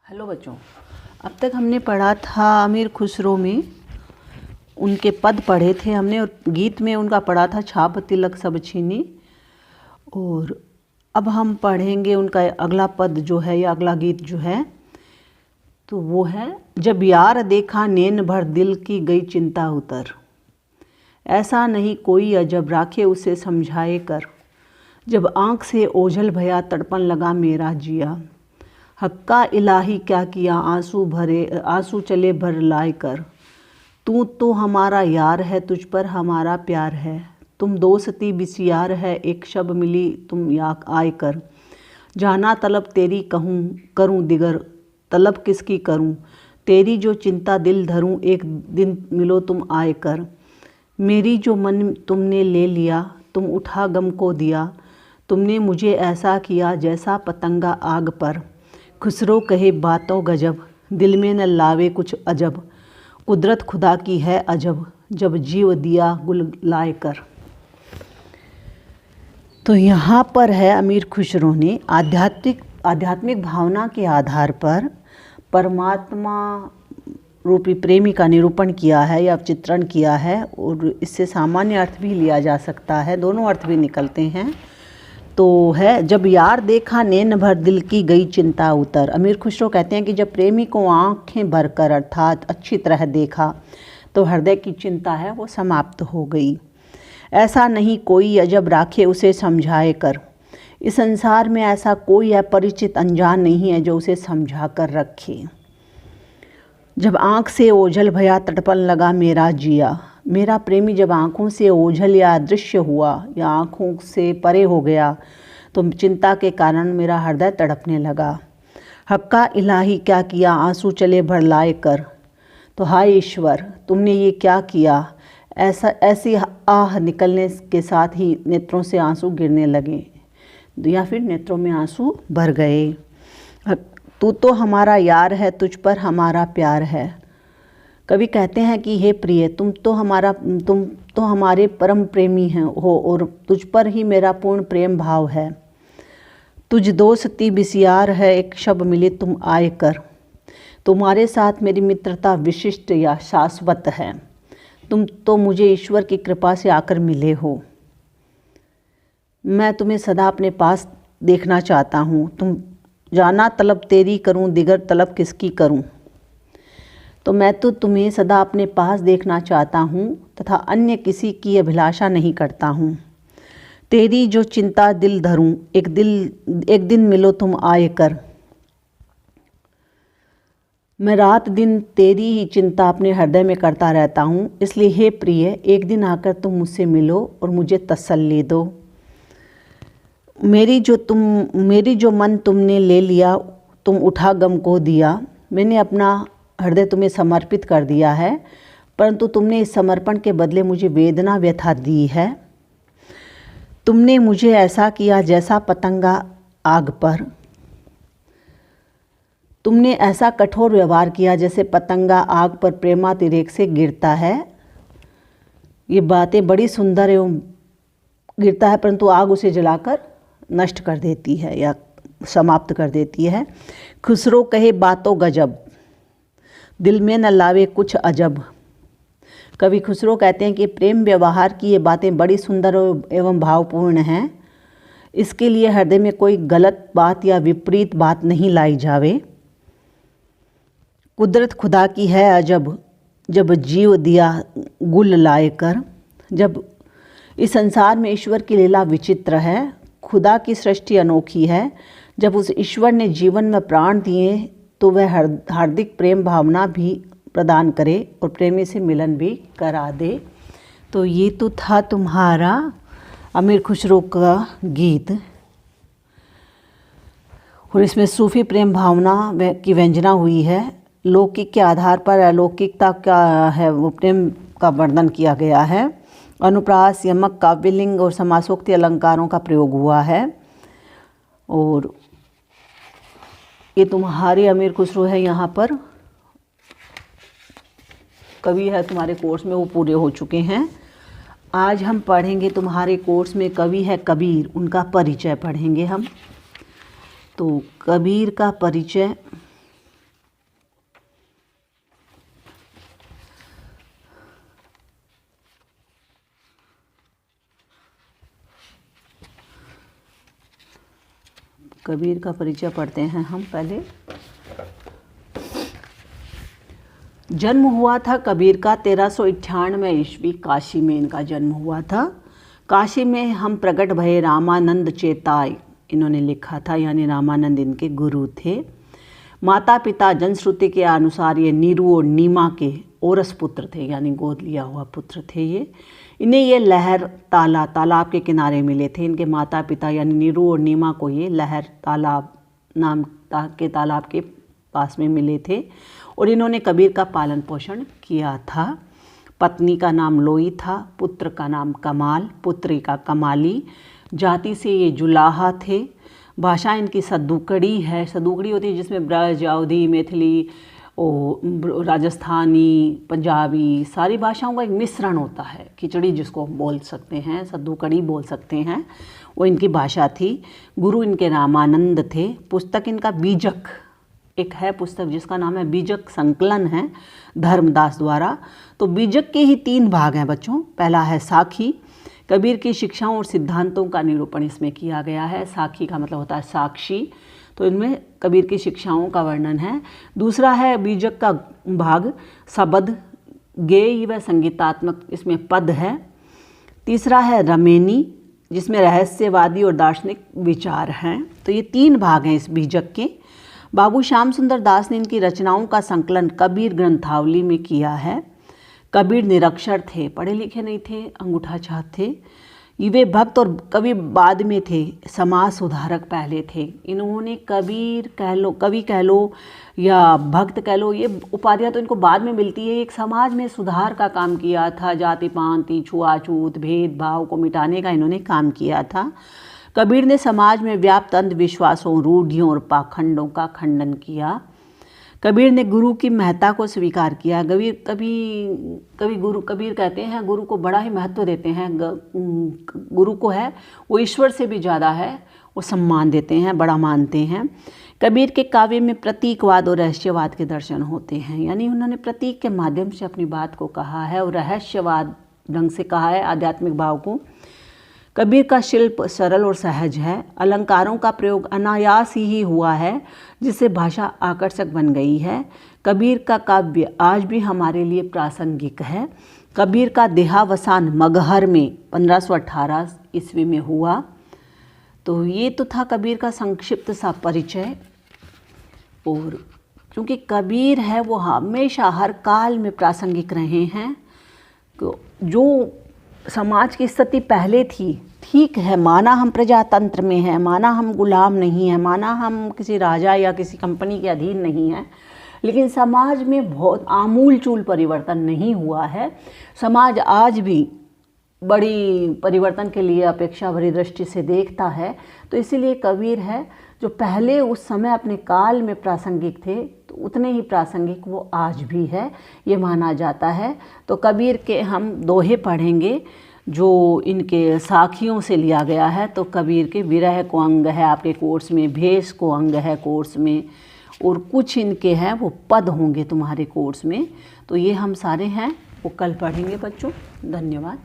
Hello बच्चों, अब तक हमने पढ़ा था अमीर खुसरो में उनके पद पढ़े थे हमने, और गीत में उनका पढ़ा था छाप तिलक सब छीनी। और अब हम पढ़ेंगे उनका अगला पद जो है या अगला गीत जो है, तो वो है जब यार देखा नैन भर दिल की गई चिंता उतर। ऐसा नहीं कोई अजब राखे उसे समझाए कर। जब आँख से ओझल भया तड़पन लगा मेरा जिया। हक्का इलाही क्या किया आंसू चले भर लाए कर। तू तो हमारा यार है तुझ पर हमारा प्यार है। तुम दोस्ती बिसियार है एक शब मिली तुम या आए कर। जाना तलब तेरी कहूँ करूँ दिगर तलब किसकी करूँ। तेरी जो चिंता दिल धरूँ एक दिन मिलो तुम आए कर। मेरी जो मन तुमने ले लिया तुम उठा गम को दिया। तुमने मुझे ऐसा किया जैसा पतंगा आग पर। खुसरो कहे बातों गजब दिल में न लावे कुछ अजब। कुदरत खुदा की है अजब जब जीव दिया गुल लाए कर। तो यहाँ पर है अमीर खुसरो ने आध्यात्मिक भावना के आधार पर परमात्मा रूपी प्रेमी का निरूपण किया है या चित्रण किया है, और इससे सामान्य अर्थ भी लिया जा सकता है, दोनों अर्थ भी निकलते हैं। तो है जब यार देखा नैन भर दिल की गई चिंता उतर। अमीर खुसरो कहते हैं कि जब प्रेमी को आंखें भरकर अर्थात अच्छी तरह देखा तो हृदय की चिंता है वो समाप्त हो गई। ऐसा नहीं कोई अजब राखे उसे समझाए कर। इस संसार में ऐसा कोई अपरिचित अनजान नहीं है जो उसे समझा कर रखे। जब आँख से ओझल भया तड़पन लगा मेरा जिया। मेरा प्रेमी जब आँखों से ओझल या अदृश्य हुआ या आँखों से परे हो गया तो चिंता के कारण मेरा हृदय तड़पने लगा। हक्का इलाही क्या किया आंसू चले भर लाए कर। तो हाय ईश्वर तुमने ये क्या किया। ऐसी आह निकलने के साथ ही नेत्रों से आंसू गिरने लगे या फिर नेत्रों में आंसू भर गए। तू तो हमारा यार है तुझ पर हमारा प्यार है। कवि कहते हैं कि हे प्रिय तुम तो हमारे परम प्रेमी हैं हो और तुझ पर ही मेरा पूर्ण प्रेम भाव है। तुझ दोस्ती बिसियार है एक शब मिले तुम आए कर। तुम्हारे साथ मेरी मित्रता विशिष्ट या शाश्वत है। तुम तो मुझे ईश्वर की कृपा से आकर मिले हो। मैं तुम्हें सदा अपने पास देखना चाहता हूँ। तुम जाना तलब तेरी करूँ दिगर तलब किसकी करूँ। तो मैं तो तुम्हें सदा अपने पास देखना चाहता हूँ तथा अन्य किसी की अभिलाषा नहीं करता हूँ। तेरी जो चिंता दिल धरूँ एक दिन मिलो तुम आए कर। मैं रात दिन तेरी ही चिंता अपने हृदय में करता रहता हूँ, इसलिए हे प्रिय एक दिन आकर तुम मुझसे मिलो और मुझे तसल्ली दो। मेरी जो मन तुमने ले लिया तुम उठा गम को दिया। मैंने अपना हृदय तुम्हें समर्पित कर दिया है, परंतु तुमने इस समर्पण के बदले मुझे वेदना व्यथा दी है। तुमने मुझे ऐसा किया जैसा पतंगा आग पर। तुमने ऐसा कठोर व्यवहार किया जैसे पतंगा आग पर प्रेमातिरेक से गिरता है। ये बातें बड़ी सुंदर एवं गिरता है परंतु आग उसे जलाकर नष्ट कर देती है या समाप्त कर देती है। खुसरो कहे बातों गजब दिल में न लावे कुछ अजब। कवि खुसरो कहते हैं कि प्रेम व्यवहार की ये बातें बड़ी सुंदर एवं भावपूर्ण हैं। इसके लिए हृदय में कोई गलत बात या विपरीत बात नहीं लाई जावे। कुदरत खुदा की है अजब जब जीव दिया गुल लाए कर। जब इस संसार में ईश्वर की लीला विचित्र है, खुदा की सृष्टि अनोखी है। जब उस ईश्वर ने जीवन में प्राण दिए तो वह हार्दिक प्रेम भावना भी प्रदान करे और प्रेमी से मिलन भी करा दे। तो ये तो था तुम्हारा अमीर खुसरो का गीत, और इसमें सूफी प्रेम भावना की व्यंजना हुई है। लौकिक के आधार पर अलौकिकता का है वो प्रेम का वर्णन किया गया है। अनुप्रास यमक काव्यलिंग और समासोक्ति अलंकारों का प्रयोग हुआ है। और ये तुम्हारे अमीर खुसरो है, यहाँ पर कवि है तुम्हारे कोर्स में वो पूरे हो चुके हैं। आज हम पढ़ेंगे तुम्हारे कोर्स में कवि है कबीर, उनका परिचय पढ़ेंगे हम। तो कबीर का परिचय कबीर का परिचय पढ़ते हैं हम पहले। जन्म हुआ था कबीर का 1398 ईस्वी, काशी में इनका जन्म हुआ था। काशी में हम प्रकट भये रामानंद चेताय, इन्होंने लिखा था, यानी रामानंद इनके गुरु थे। माता पिता जनश्रुति के अनुसार ये नीरू और नीमा के ओरस पुत्र थे, यानी गोद लिया हुआ पुत्र थे ये। इन्हें ये लहर तालाब के किनारे मिले थे। इनके माता पिता यानी नीरू और नीमा को ये लहर तालाब नाम के तालाब के पास में मिले थे और इन्होंने कबीर का पालन पोषण किया था। पत्नी का नाम लोई था, पुत्र का नाम कमाल, पुत्री का कमाली। जाति से ये जुलाहा थे। भाषा इनकी सद्दूकड़ी है। सद्दूकड़ी होती है जिसमें ब्रज, अवधी, मैथिली, राजस्थानी, पंजाबी, सारी भाषाओं का एक मिश्रण होता है। खिचड़ी जिसको बोल सकते हैं, सद्दूकड़ी बोल सकते हैं, वो इनकी भाषा थी। गुरु इनके रामानंद थे। पुस्तक इनका बीजक, एक है पुस्तक जिसका नाम है बीजक, संकलन है धर्मदास द्वारा। तो बीजक के ही 3 भाग हैं बच्चों। पहला है साखी, कबीर की शिक्षाओं और सिद्धांतों का निरूपण इसमें किया गया है। साखी का मतलब होता है साक्षी, तो इनमें कबीर की शिक्षाओं का वर्णन है। दूसरा है बीजक का भाग शब्द, गेय व संगीतात्मक, इसमें पद है। तीसरा है रमेनी, जिसमें रहस्यवादी और दार्शनिक विचार हैं। तो ये 3 भाग हैं इस बीजक के। बाबू श्याम सुंदर दास ने इनकी रचनाओं का संकलन कबीर ग्रंथावली में किया है। कबीर निरक्षर थे, पढ़े लिखे नहीं थे, अंगूठा छाप थे। वे भक्त और कवि बाद में थे, समाज सुधारक पहले थे। इन्होंने कबीर कह लो, कवि कह लो या भक्त कह लो, ये उपाधियाँ तो इनको बाद में मिलती है। एक समाज में सुधार का काम किया था। जाति पांति, छुआछूत, भेदभाव को मिटाने का इन्होंने काम किया था। कबीर ने समाज में व्याप्त अंधविश्वासों, रूढ़ियों और पाखंडों का खंडन किया। कबीर ने गुरु की महत्ता को स्वीकार किया। कबीर कहते हैं गुरु को बड़ा ही महत्व देते हैं। गुरु को है वो ईश्वर से भी ज़्यादा है, वो सम्मान देते हैं, बड़ा मानते हैं। कबीर के काव्य में प्रतीकवाद और रहस्यवाद के दर्शन होते हैं, यानी उन्होंने प्रतीक के माध्यम से अपनी बात को कहा है और रहस्यवाद ढंग से कहा है, आध्यात्मिक भाव को। कबीर का शिल्प सरल और सहज है। अलंकारों का प्रयोग अनायास ही हुआ है, जिससे भाषा आकर्षक बन गई है। कबीर का काव्य आज भी हमारे लिए प्रासंगिक है। कबीर का देहावसान मगहर में 1518 ईस्वी में हुआ। तो ये तो था कबीर का संक्षिप्त सा परिचय। और क्योंकि कबीर है वो हमेशा हर काल में प्रासंगिक रहे हैं। जो समाज की स्थिति पहले थी, ठीक है, माना हम प्रजातंत्र में हैं, माना हम गुलाम नहीं हैं, माना हम किसी राजा या किसी कंपनी के अधीन नहीं हैं, लेकिन समाज में बहुत आमूल चूल परिवर्तन नहीं हुआ है। समाज आज भी बड़ी परिवर्तन के लिए अपेक्षा भरी दृष्टि से देखता है। तो इसीलिए कबीर है जो पहले उस समय अपने काल में प्रासंगिक थे, तो उतने ही प्रासंगिक वो आज भी है, ये माना जाता है। तो कबीर के हम दोहे पढ़ेंगे जो इनके साखियों से लिया गया है। तो कबीर के विरह को अंग है आपके कोर्स में, भेष को अंग है कोर्स में, और कुछ इनके हैं वो पद होंगे तुम्हारे कोर्स में। तो ये हम सारे हैं वो कल पढ़ेंगे बच्चों। धन्यवाद।